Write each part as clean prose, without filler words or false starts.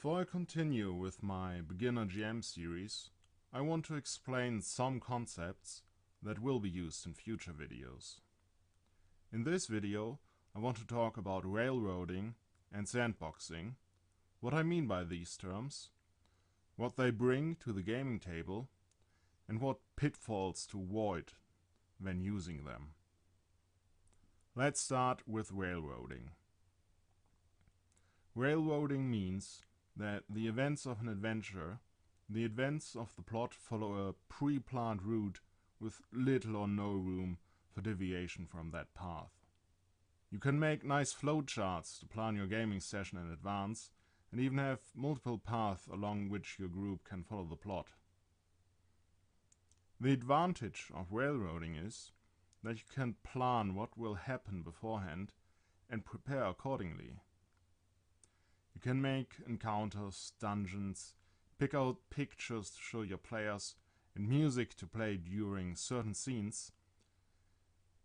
Before I continue with my Beginner GM series, I want to explain some concepts that will be used in future videos. In this video, I want to talk about railroading and sandboxing, what I mean by these terms, what they bring to the gaming table, and what pitfalls to avoid when using them. Let's start with railroading. Railroading means that the events of an adventure, the events of the plot, follow a pre-planned route with little or no room for deviation from that path. You can make nice flowcharts to plan your gaming session in advance and even have multiple paths along which your group can follow the plot. The advantage of railroading is that you can plan what will happen beforehand and prepare accordingly. You can make encounters, dungeons, pick out pictures to show your players, and music to play during certain scenes,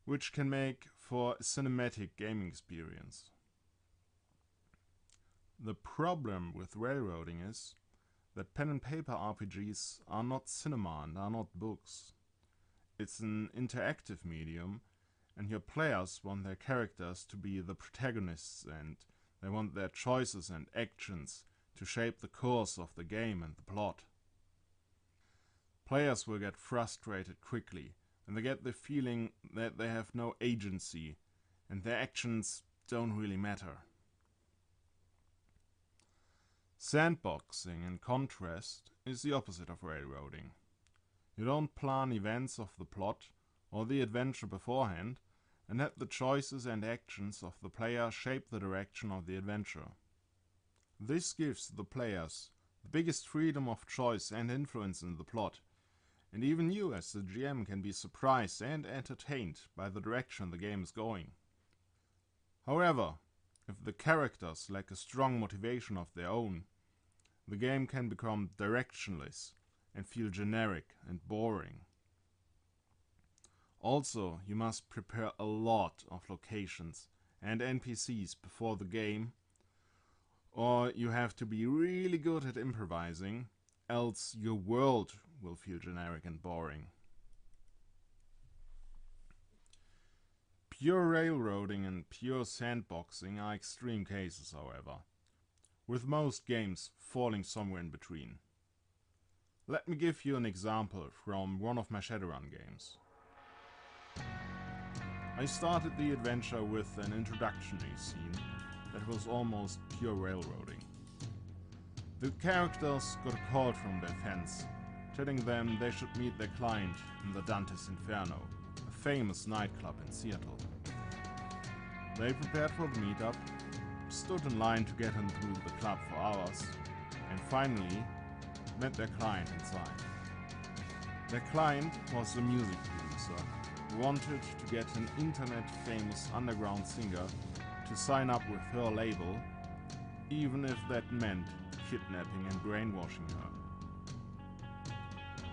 which can make for a cinematic gaming experience. The problem with railroading is that pen and paper RPGs are not cinema and are not books. It's an interactive medium, and your players want their characters to be the protagonists, and they want their choices and actions to shape the course of the game and the plot. Players will get frustrated quickly, and they get the feeling that they have no agency and their actions don't really matter. Sandboxing, in contrast, is the opposite of railroading. You don't plan events of the plot or the adventure beforehand, and let the choices and actions of the player shape the direction of the adventure. This gives the players the biggest freedom of choice and influence in the plot, and even you as the GM can be surprised and entertained by the direction the game is going. However, if the characters lack a strong motivation of their own, the game can become directionless and feel generic and boring. Also, you must prepare a lot of locations and NPCs before the game, or you have to be really good at improvising, else your world will feel generic and boring. Pure railroading and pure sandboxing are extreme cases, however, with most games falling somewhere in between. Let me give you an example from one of my Shadowrun games. I started the adventure with an introductory scene that was almost pure railroading. The characters got a call from their fans, telling them they should meet their client in the Dante's Inferno, a famous nightclub in Seattle. They prepared for the meetup, stood in line to get into the club for hours, and finally met their client inside. Their client was a music producer who wanted to get an internet-famous underground singer to sign up with her label, even if that meant kidnapping and brainwashing her.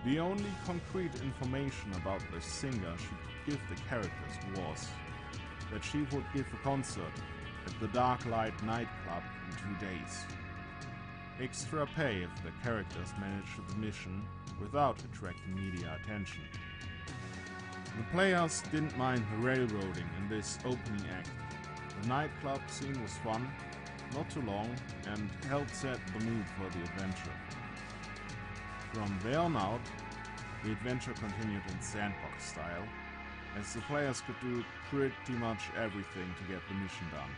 The only concrete information about the singer she could give the characters was that she would give a concert at the Dark Light nightclub in 2 days. Extra pay if the characters managed the mission without attracting media attention. The players didn't mind the railroading in this opening act. The nightclub scene was fun, not too long, and helped set the mood for the adventure. From there on out, the adventure continued in sandbox style, as the players could do pretty much everything to get the mission done.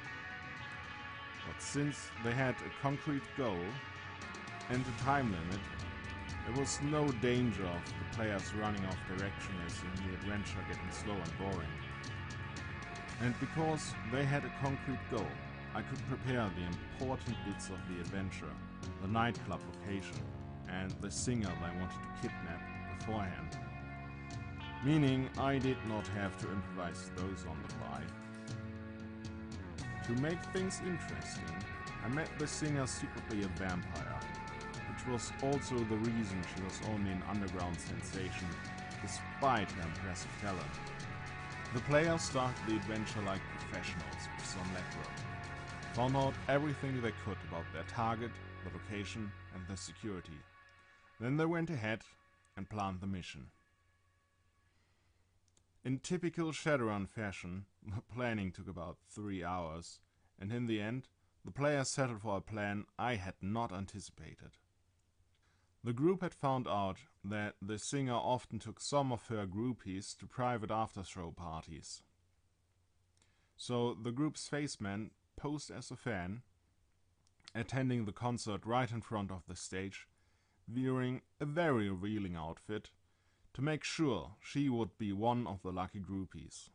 But since they had a concrete goal and a time limit, there was no danger of the players running off directionless and the adventure getting slow and boring. And because they had a concrete goal, I could prepare the important bits of the adventure, the nightclub location, and the singer they wanted to kidnap beforehand. Meaning I did not have to improvise those on the fly. To make things interesting, I made the singer secretly a vampire, which was also the reason she was only an underground sensation, despite her impressive talent. The players started the adventure like professionals with some legwork, found out everything they could about their target, the location, and the security. Then they went ahead and planned the mission. In typical Shadowrun fashion, the planning took about 3 hours, and in the end, the players settled for a plan I had not anticipated. The group had found out that the singer often took some of her groupies to private after-show parties. So the group's faceman posed as a fan, attending the concert right in front of the stage, wearing a very revealing outfit, to make sure she would be one of the lucky groupies.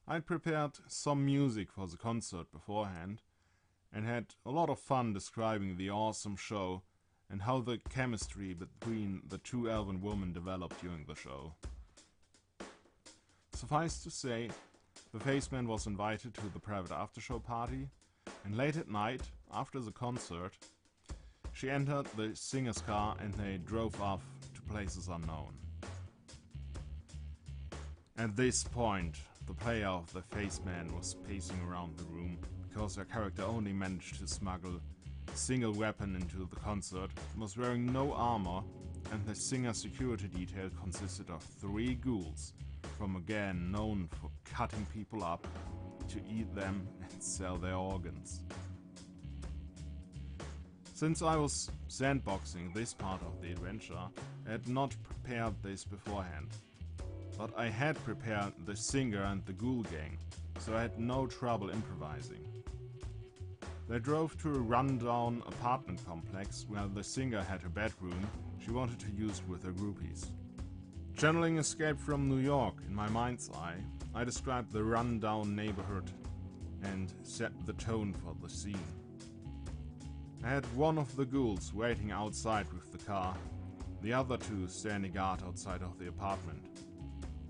I'd prepared some music for the concert beforehand, and had a lot of fun describing the awesome show and how the chemistry between the two elven women developed during the show. Suffice to say, the faceman was invited to the private after-show party, and late at night, after the concert, she entered the singer's car and they drove off to places unknown. At this point, the player of the faceman was pacing around the room because her character only managed to smuggle a single weapon into the concert, was wearing no armor, and the singer's security detail consisted of 3 ghouls from a gang known for cutting people up to eat them and sell their organs. Since I was sandboxing this part of the adventure, I had not prepared this beforehand. But I had prepared the singer and the ghoul gang, so I had no trouble improvising. They drove to a rundown apartment complex where the singer had her bedroom she wanted to use with her groupies. Channeling Escape from New York in my mind's eye, I described the rundown neighborhood and set the tone for the scene. I had one of the ghouls waiting outside with the car, the other 2 standing guard outside of the apartment.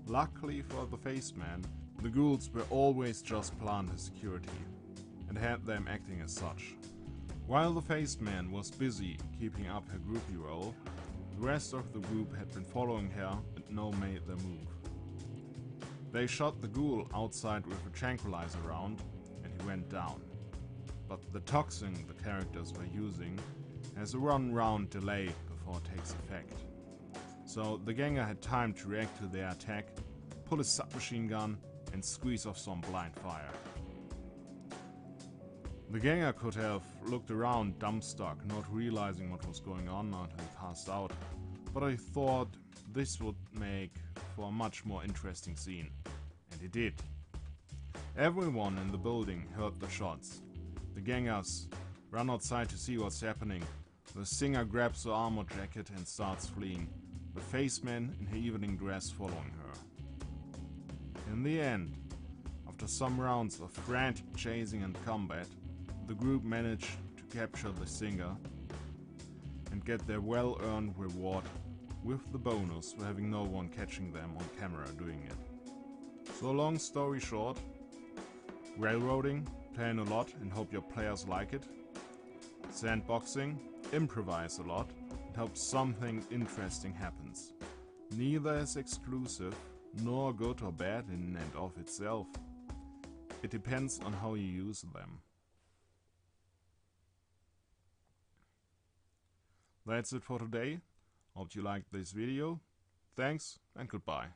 Luckily for the faceman, the ghouls were always just planted security, and had them acting as such. While the faceman was busy keeping up her groupie role, the rest of the group had been following her and now made their move. They shot the ghoul outside with a tranquilizer round, and he went down. But the toxin the characters were using has a 1 round delay before it takes effect. So the ganger had time to react to their attack, pull his submachine gun, and squeeze off some blind fire. The ganger could have looked around dumbstruck, not realizing what was going on until he passed out, but I thought this would make for a much more interesting scene, and it did. Everyone in the building heard the shots. The gangers run outside to see what's happening. The singer grabs her armor jacket and starts fleeing, the faceman in her evening dress following her. In the end, after some rounds of frantic chasing and combat, the group managed to capture the singer and get their well-earned reward, with the bonus for having no one catching them on camera doing it. So long story short, railroading, plan a lot and hope your players like it. Sandboxing, improvise a lot and hope something interesting happens. Neither is exclusive, nor good or bad in and of itself. It depends on how you use them. That's it for today. Hope you liked this video. Thanks and goodbye.